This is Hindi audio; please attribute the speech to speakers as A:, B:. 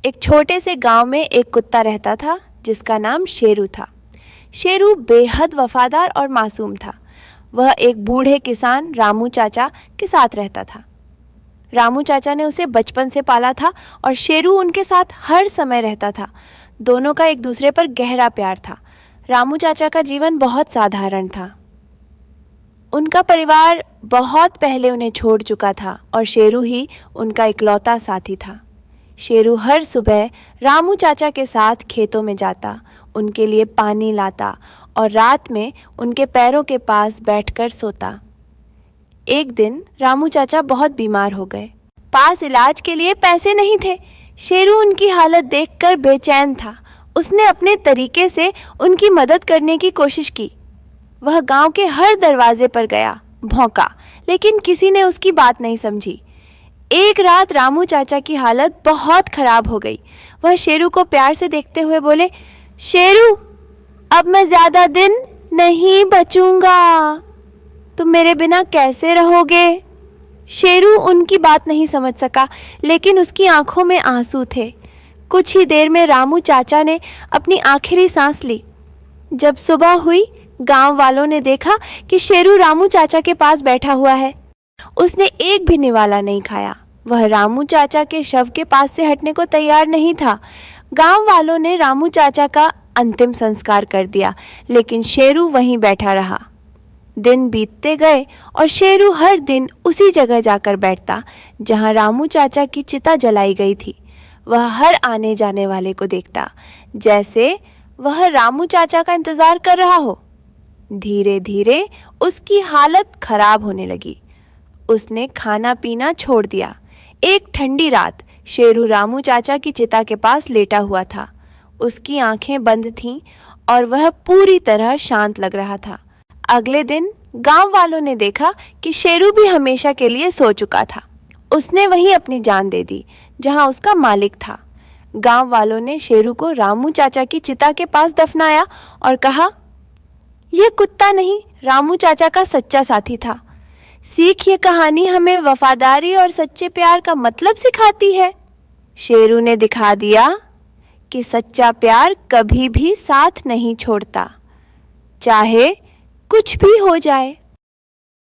A: एक छोटे से गांव में एक कुत्ता रहता था जिसका नाम शेरू था। शेरू बेहद वफादार और मासूम था। वह एक बूढ़े किसान रामू चाचा के साथ रहता था। रामू चाचा ने उसे बचपन से पाला था और शेरू उनके साथ हर समय रहता था। दोनों का एक दूसरे पर गहरा प्यार था। रामू चाचा का जीवन बहुत साधारण था। उनका परिवार बहुत पहले उन्हें छोड़ चुका था और शेरू ही उनका इकलौता साथी था। शेरू हर सुबह रामू चाचा के साथ खेतों में जाता, उनके लिए पानी लाता और रात में उनके पैरों के पास बैठकर सोता। एक दिन रामू चाचा बहुत बीमार हो गए। पास इलाज के लिए पैसे नहीं थे। शेरू उनकी हालत देखकर बेचैन था। उसने अपने तरीके से उनकी मदद करने की कोशिश की। वह गांव के हर दरवाजे पर गया, भौंका, लेकिन किसी ने उसकी बात नहीं समझी। एक रात रामू चाचा की हालत बहुत खराब हो गई। वह शेरू को प्यार से देखते हुए बोले, शेरू, अब मैं ज्यादा दिन नहीं बचूंगा। तुम मेरे बिना कैसे रहोगे? शेरू उनकी बात नहीं समझ सका, लेकिन उसकी आंखों में आंसू थे। कुछ ही देर में रामू चाचा ने अपनी आखिरी सांस ली। जब सुबह हुई, गांव वालों ने देखा कि शेरू रामू चाचा के पास बैठा हुआ है। उसने एक भी निवाला नहीं खाया। वह रामू चाचा के शव के पास से हटने को तैयार नहीं था। गांव वालों ने रामू चाचा का अंतिम संस्कार कर दिया, लेकिन शेरू वहीं बैठा रहा। दिन बीतते गए और शेरू हर दिन उसी जगह जाकर बैठता जहां रामू चाचा की चिता जलाई गई थी। वह हर आने जाने वाले को देखता जैसे वह रामू चाचा का इंतजार कर रहा हो। धीरे धीरे उसकी हालत खराब होने लगी। उसने खाना पीना छोड़ दिया। एक ठंडी रात शेरू रामू चाचा की चिता के पास लेटा हुआ था। उसकी आंखें बंद थीं और वह पूरी तरह शांत लग रहा था। अगले दिन गांव वालों ने देखा कि शेरू भी हमेशा के लिए सो चुका था। उसने वहीं अपनी जान दे दी जहां उसका मालिक था। गांव वालों ने शेरू को रामू चाचा की चिता के पास दफनाया और कहा, यह कुत्ता नहीं, रामू चाचा का सच्चा साथी था। सीख, ये कहानी हमें वफादारी और सच्चे प्यार का मतलब सिखाती है। शेरू ने दिखा दिया कि सच्चा प्यार कभी भी साथ नहीं छोड़ता, चाहे कुछ भी हो जाए।